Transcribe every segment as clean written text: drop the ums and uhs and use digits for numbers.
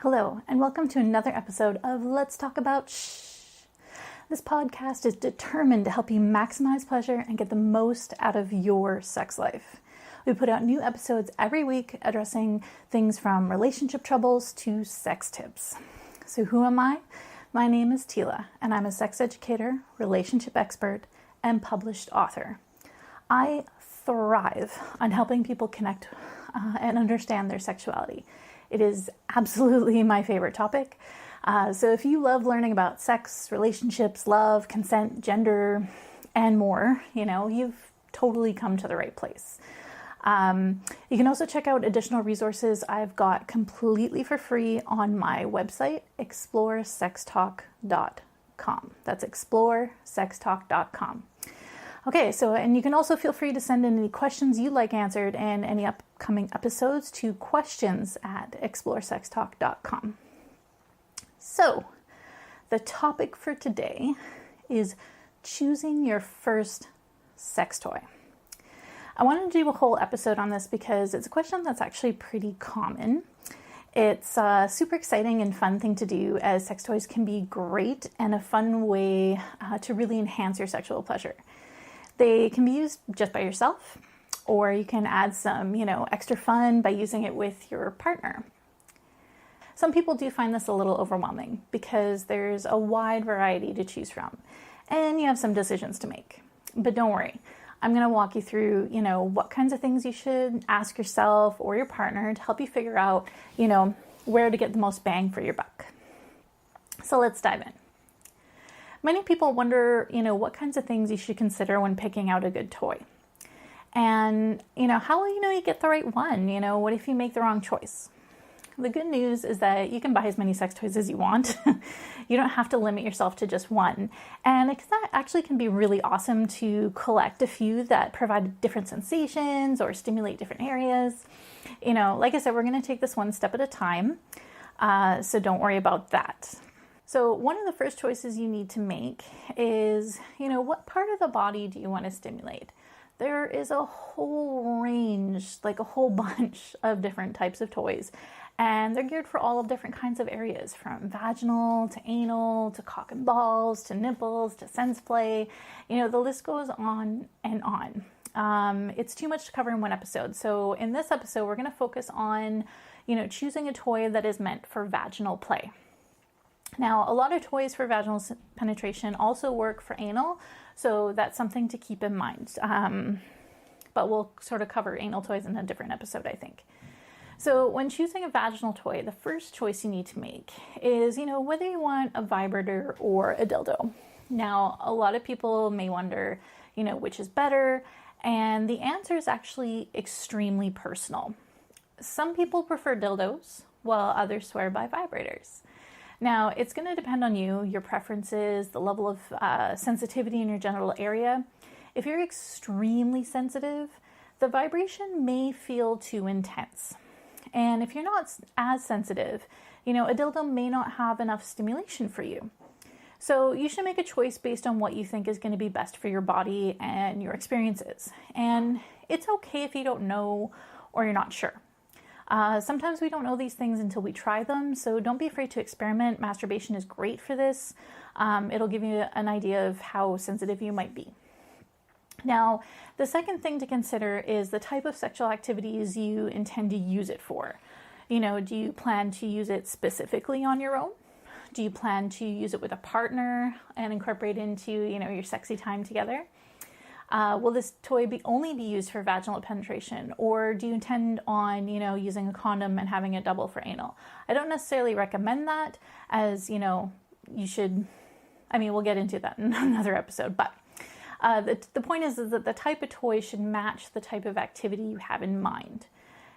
Hello, and welcome to another episode of Let's Talk About Shh. This podcast is determined to help you maximize pleasure and get the most out of your sex life. We put out new episodes every week addressing things from relationship troubles to sex tips. So who am I? My name is Tila, and I'm a sex educator, relationship expert, and published author. I thrive on helping people connect and understand their sexuality. It is absolutely my favorite topic. So if you love learning about sex, relationships, love, consent, gender, and more, you've totally come to the right place. You can also check out additional resources I've got completely for free on my website, exploresextalk.com. That's exploresextalk.com. Okay, and you can also feel free to send in any questions you'd like answered in any upcoming episodes to questions@exploresextalk.com. So, the topic for today is choosing your first sex toy. I wanted to do a whole episode on this because it's a question that's actually pretty common. It's a super exciting and fun thing to do, as sex toys can be great and a fun way to really enhance your sexual pleasure. They can be used just by yourself, or you can add some, extra fun by using it with your partner. Some people do find this a little overwhelming because there's a wide variety to choose from, and you have some decisions to make. But don't worry, I'm going to walk you through, what kinds of things you should ask yourself or your partner to help you figure out, where to get the most bang for your buck. So let's dive in. Many people wonder, what kinds of things you should consider when picking out a good toy. And, how will you know you get the right one? What if you make the wrong choice? The good news is that you can buy as many sex toys as you want. You don't have to limit yourself to just one. And that actually can be really awesome to collect a few that provide different sensations or stimulate different areas. Like I said, we're going to take this one step at a time. So don't worry about that. So one of the first choices you need to make is, what part of the body do you want to stimulate? There is a whole range, like a whole bunch of different types of toys, and they're geared for all of different kinds of areas, from vaginal to anal to cock and balls to nipples to sense play. The list goes on and on. It's too much to cover in one episode. So in this episode, we're going to focus on, choosing a toy that is meant for vaginal play. Now, a lot of toys for vaginal penetration also work for anal, so that's something to keep in mind. But we'll sort of cover anal toys in a different episode, I think. So when choosing a vaginal toy, the first choice you need to make is, whether you want a vibrator or a dildo. Now, a lot of people may wonder, which is better, and the answer is actually extremely personal. Some people prefer dildos, while others swear by vibrators. Now, it's going to depend on you, your preferences, the level of sensitivity in your genital area. If you're extremely sensitive, the vibration may feel too intense. And if you're not as sensitive, a dildo may not have enough stimulation for you. So you should make a choice based on what you think is going to be best for your body and your experiences. And it's okay if you don't know or you're not sure. Sometimes we don't know these things until we try them, so don't be afraid to experiment. Masturbation is great for this. It'll give you an idea of how sensitive you might be. Now, the second thing to consider is the type of sexual activities you intend to use it for. Do you plan to use it specifically on your own? Do you plan to use it with a partner and incorporate into, your sexy time together? Will this toy only be used for vaginal penetration, or do you intend on, using a condom and having it double for anal? I don't necessarily recommend that, as, you should, we'll get into that in another episode, but the point is that the type of toy should match the type of activity you have in mind.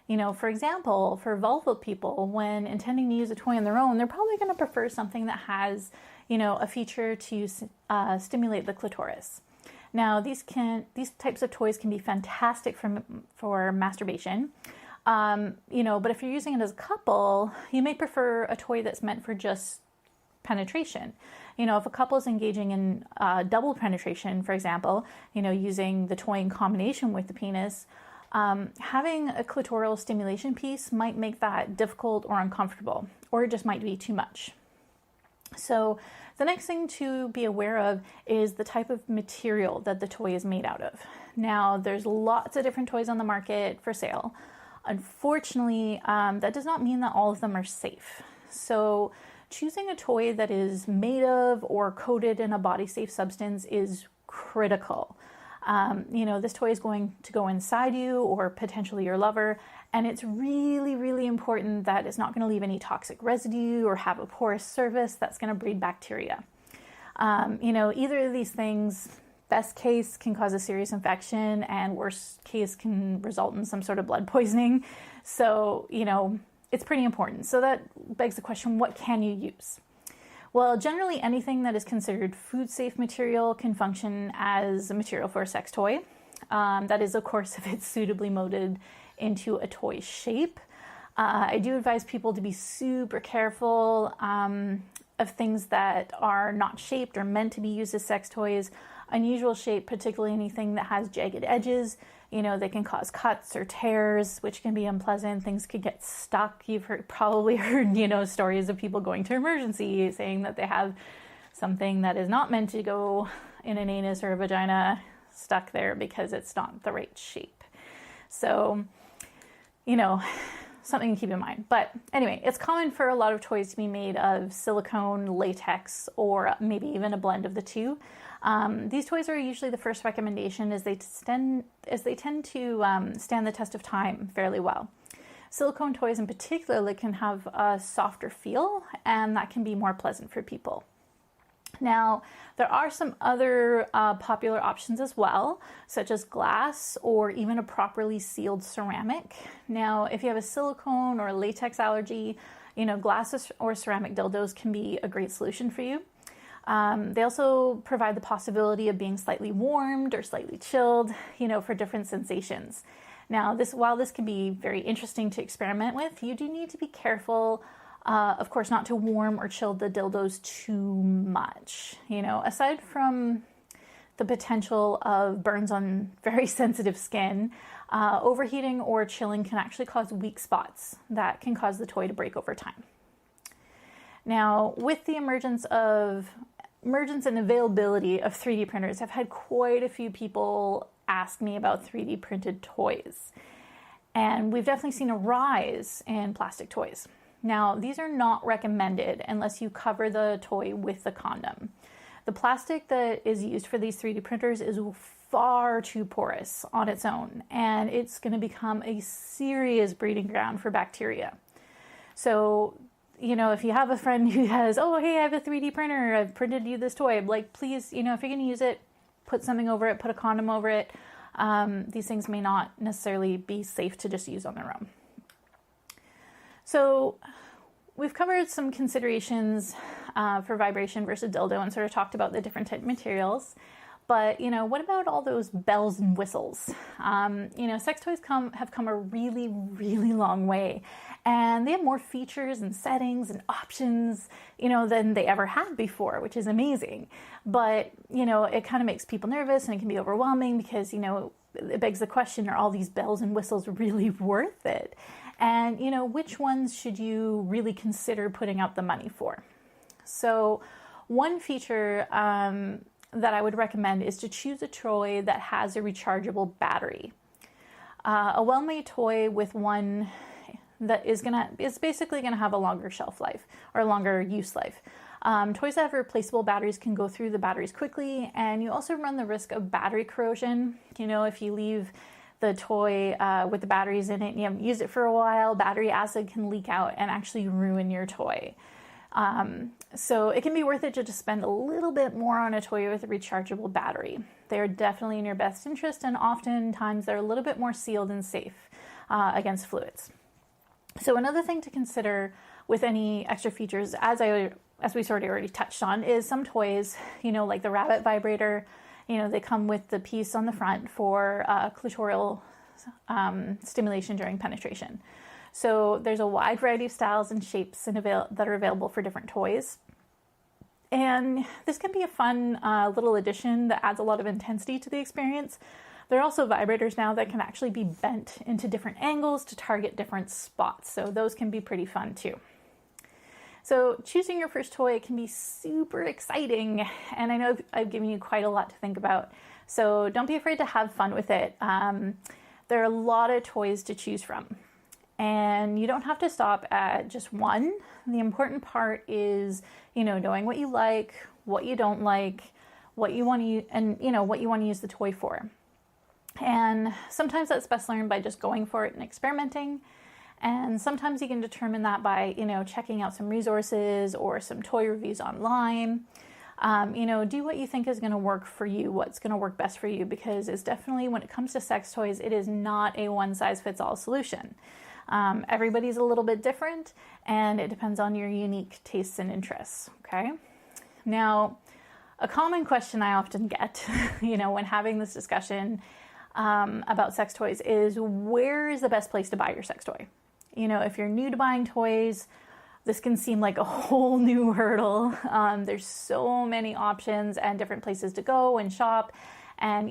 For example, for vulva people, when intending to use a toy on their own, they're probably going to prefer something that has, a feature to stimulate the clitoris. Now, these types of toys can be fantastic for masturbation, but if you're using it as a couple, you may prefer a toy that's meant for just penetration. If a couple is engaging in double penetration, for example, using the toy in combination with the penis, having a clitoral stimulation piece might make that difficult or uncomfortable. or it just might be too much. So the next thing to be aware of is the type of material that the toy is made out of. Now, there's lots of different toys on the market for sale. Unfortunately, that does not mean that all of them are safe. So choosing a toy that is made of or coated in a body-safe substance is critical. This toy is going to go inside you or potentially your lover, and it's really, really important that it's not going to leave any toxic residue or have a porous surface that's going to breed bacteria. Either of these things, best case, can cause a serious infection, and worst case can result in some sort of blood poisoning. So, it's pretty important. So that begs the question, what can you use? Well, generally anything that is considered food-safe material can function as a material for a sex toy. That is, of course, if it's suitably molded into a toy shape. I do advise people to be super careful of things that are not shaped or meant to be used as sex toys. Unusual shape, particularly anything that has jagged edges, they can cause cuts or tears, which can be unpleasant. Things can get stuck. You've probably heard, stories of people going to emergency saying that they have something that is not meant to go in an anus or a vagina stuck there because it's not the right shape. So, something to keep in mind. But anyway, it's common for a lot of toys to be made of silicone, latex, or maybe even a blend of the two. These toys are usually the first recommendation as they tend to stand the test of time fairly well. Silicone toys in particular can have a softer feel, and that can be more pleasant for people. Now, there are some other popular options as well, such as glass or even a properly sealed ceramic. Now, if you have a silicone or a latex allergy, glass or ceramic dildos can be a great solution for you. They also provide the possibility of being slightly warmed or slightly chilled, for different sensations. Now, while this can be very interesting to experiment with, you do need to be careful, of course, not to warm or chill the dildos too much. Aside from the potential of burns on very sensitive skin, overheating or chilling can actually cause weak spots that can cause the toy to break over time. Now, with the emergence and availability of 3D printers, I've had quite a few people ask me about 3D printed toys. And we've definitely seen a rise in plastic toys. Now, these are not recommended unless you cover the toy with the condom. The plastic that is used for these 3D printers is far too porous on its own, and it's going to become a serious breeding ground for bacteria. So, if you have a friend who has, oh, hey, I have a 3D printer, I've printed you this toy, please, if you're going to use it, put something over it, put a condom over it. These things may not necessarily be safe to just use on their own. So we've covered some considerations for vibration versus dildo and sort of talked about the different type of materials. But, what about all those bells and whistles? Sex toys have come a really, really long way. And they have more features and settings and options, than they ever had before, which is amazing. But, it kind of makes people nervous and it can be overwhelming because, it begs the question, are all these bells and whistles really worth it? And, which ones should you really consider putting out the money for? So one feature that I would recommend is to choose a toy that has a rechargeable battery. A well-made toy with one that is basically gonna have a longer shelf life or a longer use life. Toys that have replaceable batteries can go through the batteries quickly, and you also run the risk of battery corrosion. If you leave the toy with the batteries in it and you haven't used it for a while, battery acid can leak out and actually ruin your toy. So it can be worth it to just spend a little bit more on a toy with a rechargeable battery. They're definitely in your best interest, and oftentimes they're a little bit more sealed and safe against fluids. So another thing to consider with any extra features, as we sort of already touched on, is some toys, like the rabbit vibrator, they come with the piece on the front for clitoral stimulation during penetration. So there's a wide variety of styles and shapes that are available for different toys. And this can be a fun little addition that adds a lot of intensity to the experience. There are also vibrators now that can actually be bent into different angles to target different spots. So those can be pretty fun too. So choosing your first toy can be super exciting, and I know I've given you quite a lot to think about. So don't be afraid to have fun with it. There are a lot of toys to choose from, and you don't have to stop at just one. The important part is, knowing what you like, what you don't like, what you want to use, and what you want to use the toy for. And sometimes that's best learned by just going for it and experimenting. And sometimes you can determine that by, checking out some resources or some toy reviews online. Do what you think is going to work for you, what's going to work best for you, because it's definitely, when it comes to sex toys, it is not a one-size-fits-all solution. Everybody's a little bit different, and it depends on your unique tastes and interests, okay? Now, a common question I often get, when having this discussion about sex toys is, where is the best place to buy your sex toy? If you're new to buying toys, this can seem like a whole new hurdle. There's so many options and different places to go and shop. And,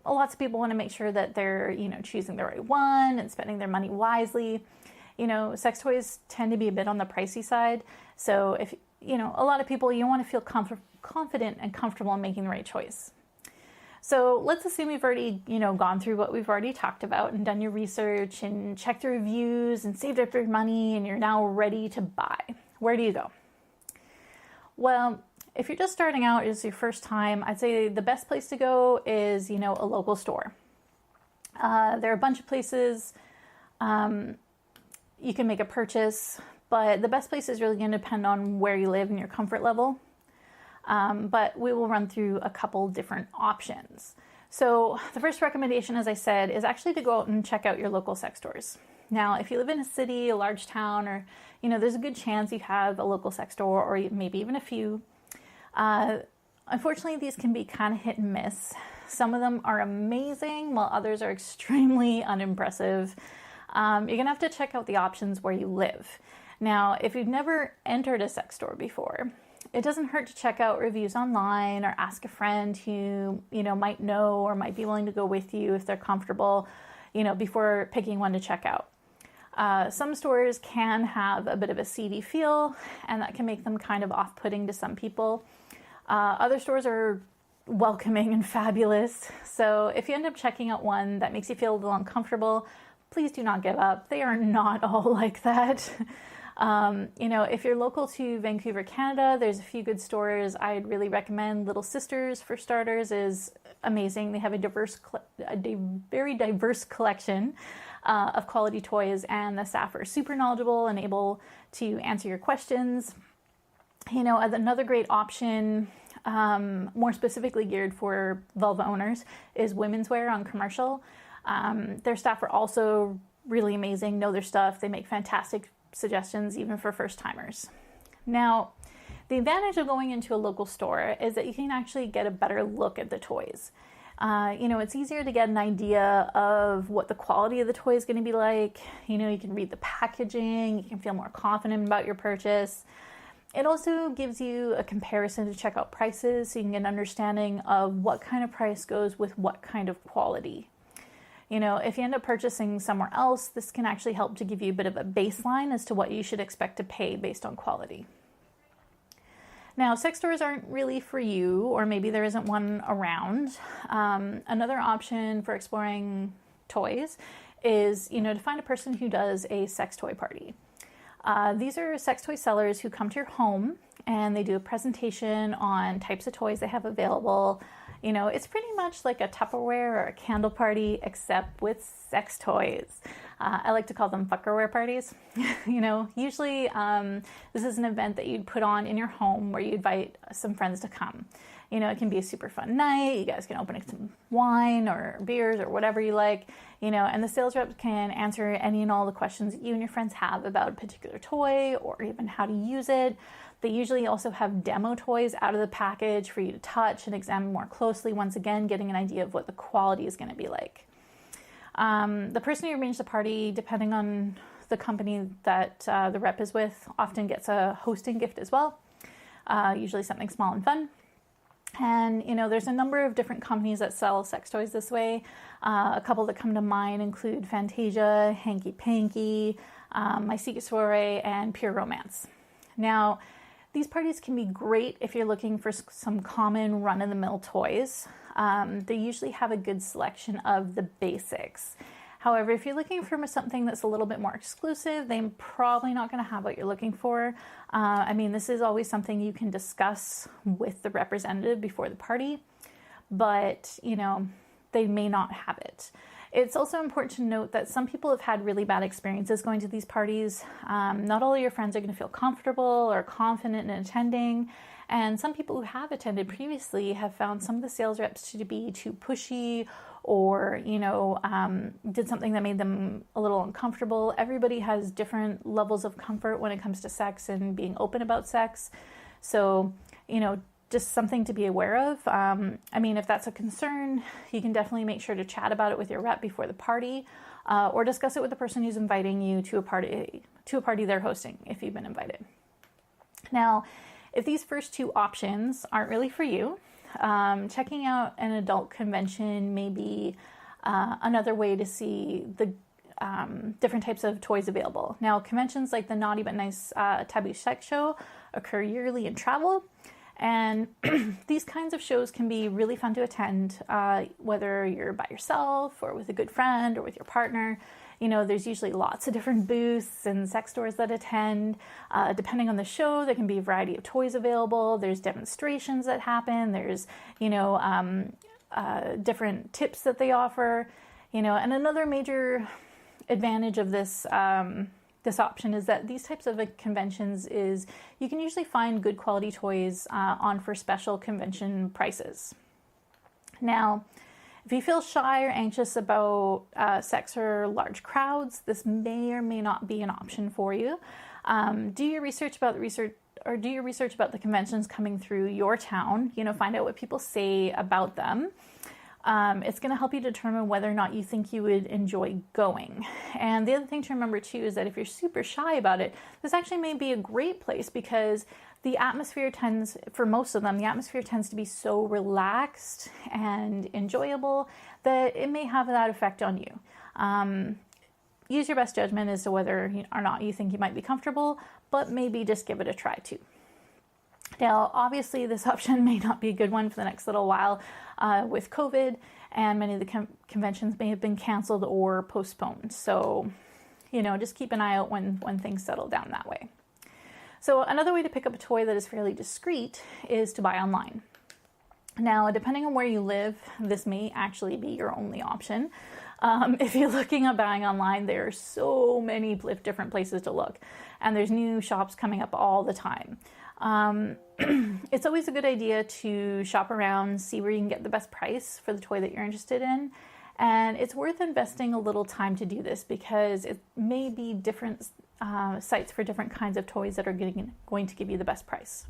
lots of people want to make sure that they're, choosing the right one and spending their money wisely. Sex toys tend to be a bit on the pricey side. So if, a lot of people, you want to feel confident and comfortable in making the right choice. So let's assume you've already, gone through what we've already talked about and done your research and checked the reviews and saved up your money, and you're now ready to buy. Where do you go? Well, if you're just starting out, it's your first time, I'd say the best place to go is, a local store. There are a bunch of places you can make a purchase, but the best place is really going to depend on where you live and your comfort level. But we will run through a couple different options. So the first recommendation, as I said, is actually to go out and check out your local sex stores. Now, if you live in a city, a large town, or, there's a good chance you have a local sex store, or maybe even a few. Unfortunately, these can be kind of hit and miss. Some of them are amazing, while others are extremely unimpressive. You're going to have to check out the options where you live. Now, if you've never entered a sex store before, it doesn't hurt to check out reviews online or ask a friend who, might know or might be willing to go with you if they're comfortable, before picking one to check out. Some stores can have a bit of a seedy feel, and that can make them kind of off-putting to some people. Other stores are welcoming and fabulous. So if you end up checking out one that makes you feel a little uncomfortable, please do not give up. They are not all like that. If you're local to Vancouver, Canada, there's a few good stores. I'd really recommend Little Sisters, for starters, is amazing. They have a very diverse collection of quality toys, and the staff are super knowledgeable and able to answer your questions. Another great option, more specifically geared for vulva owners, is Women's Wear on Commercial. Their staff are also really amazing, know their stuff. They make fantastic suggestions even for first timers. Now, the advantage of going into a local store is that you can actually get a better look at the toys. It's easier to get an idea of what the quality of the toy is going to be like. You can read the packaging, you can feel more confident about your purchase. It also gives you a comparison to check out prices, so you can get an understanding of what kind of price goes with what kind of quality. If you end up purchasing somewhere else, this can actually help to give you a bit of a baseline as to what you should expect to pay based on quality. Now, sex stores aren't really for you, or maybe there isn't one around. Another option for exploring toys is, to find a person who does a sex toy party. These are sex toy sellers who come to your home and they do a presentation on types of toys they have available. It's pretty much like a Tupperware or a candle party, except with sex toys. I like to call them fuckerware parties. Usually this is an event that you'd put on in your home where you invite some friends to come. It can be a super fun night. You guys can open some wine or beers or whatever you like, and the sales reps can answer any and all the questions that you and your friends have about a particular toy or even how to use it. They usually also have demo toys out of the package for you to touch and examine more closely, once again, getting an idea of what the quality is going to be like. The person who arranged the party, depending on the company that the rep is with, often gets a hosting gift as well, usually something small and fun. And, there's a number of different companies that sell sex toys this way. A couple that come to mind include Fantasia, Hanky Panky, My Secret Soiree, and Pure Romance. Now, these parties can be great if you're looking for some common run-of-the-mill toys. They usually have a good selection of the basics. However, if you're looking for something that's a little bit more exclusive, they're probably not going to have what you're looking for. This is always something you can discuss with the representative before the party, but, they may not have it. It's also important to note that some people have had really bad experiences going to these parties. Not all of your friends are going to feel comfortable or confident in attending. And some people who have attended previously have found some of the sales reps to be too pushy or, did something that made them a little uncomfortable. Everybody has different levels of comfort when it comes to sex and being open about sex. So, just something to be aware of. If that's a concern, you can definitely make sure to chat about it with your rep before the party, or discuss it with the person who's inviting you to a party they're hosting if you've been invited. Now, if these first two options aren't really for you, checking out an adult convention may be another way to see the different types of toys available. Now, conventions like the Naughty But Nice Taboo Sex Show occur yearly in travel. And these kinds of shows can be really fun to attend, whether you're by yourself or with a good friend or with your partner. There's usually lots of different booths and sex stores that attend. Depending on the show, there can be a variety of toys available. There's demonstrations that happen. There's, different tips that they offer. And another major advantage of this option is that these types of conventions is you can usually find good quality toys on for special convention prices. Now, if you feel shy or anxious about sex or large crowds, this may or may not be an option for you. Do your research about the conventions coming through your town. Find out what people say about them. It's going to help you determine whether or not you think you would enjoy going. And the other thing to remember too is that if you're super shy about it, this actually may be a great place because the atmosphere tends to be so relaxed and enjoyable that it may have that effect on you. Use your best judgment as to whether or not you think you might be comfortable, but maybe just give it a try too. Now, obviously, this option may not be a good one for the next little while with COVID, and many of the conventions may have been canceled or postponed. So, just keep an eye out when things settle down that way. So another way to pick up a toy that is fairly discreet is to buy online. Now, depending on where you live, this may actually be your only option. If you're looking at buying online, there are so many different places to look, and there's new shops coming up all the time. It's always a good idea to shop around, see where you can get the best price for the toy that you're interested in. And it's worth investing a little time to do this because it may be different sites for different kinds of toys that are going to give you the best price.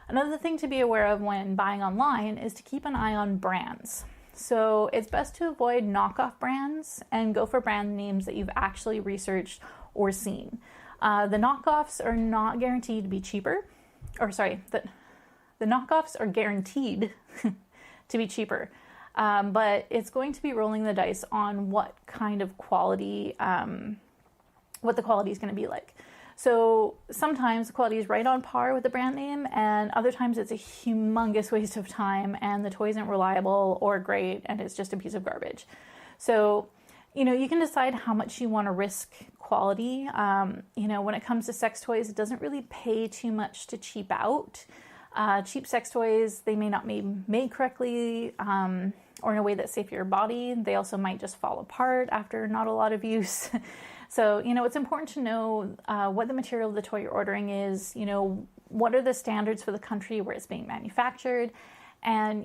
Another thing to be aware of when buying online is to keep an eye on brands. So it's best to avoid knockoff brands and go for brand names that you've actually researched or seen. The knockoffs are not guaranteed to be cheaper. The knockoffs are guaranteed to be cheaper. But it's going to be rolling the dice on what kind of quality, what the quality is going to be like. So sometimes the quality is right on par with the brand name, and other times it's a humongous waste of time and the toy isn't reliable or great and it's just a piece of garbage. So, you can decide how much you want to risk quality. When it comes to sex toys, it doesn't really pay too much to cheap out. Cheap sex toys, they may not be made correctly or in a way that's safe for your body. They also might just fall apart after not a lot of use. So, it's important to know what the material of the toy you're ordering is, what are the standards for the country where it's being manufactured. And,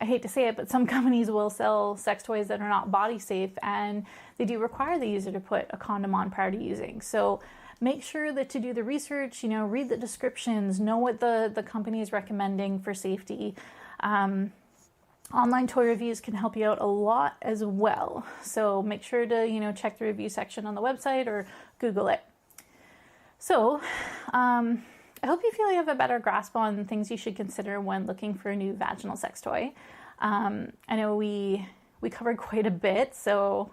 I hate to say it, but some companies will sell sex toys that are not body safe, and they do require the user to put a condom on prior to using. So make sure that to do the research, read the descriptions, know what the company is recommending for safety. Online toy reviews can help you out a lot as well. So make sure to, check the review section on the website or Google it. So I hope you feel you have a better grasp on things you should consider when looking for a new vaginal sex toy. I know we covered quite a bit, so,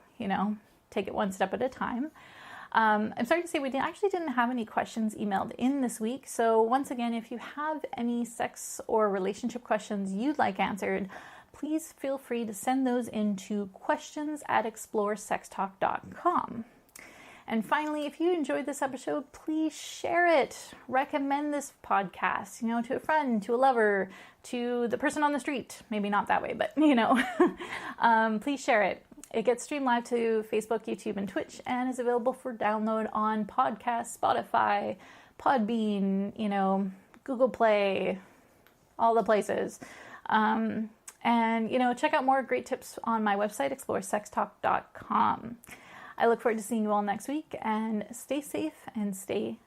take it one step at a time. I'm sorry to say we actually didn't have any questions emailed in this week. So once again, if you have any sex or relationship questions you'd like answered, please feel free to send those into questions@exploresextalk.com. And finally, if you enjoyed this episode, please share it. Recommend this podcast, to a friend, to a lover, to the person on the street. Maybe not that way, but please share it. It gets streamed live to Facebook, YouTube, and Twitch, and is available for download on Podcast, Spotify, Podbean, Google Play, all the places. And check out more great tips on my website, exploresextalk.com. I look forward to seeing you all next week, and stay safe and stay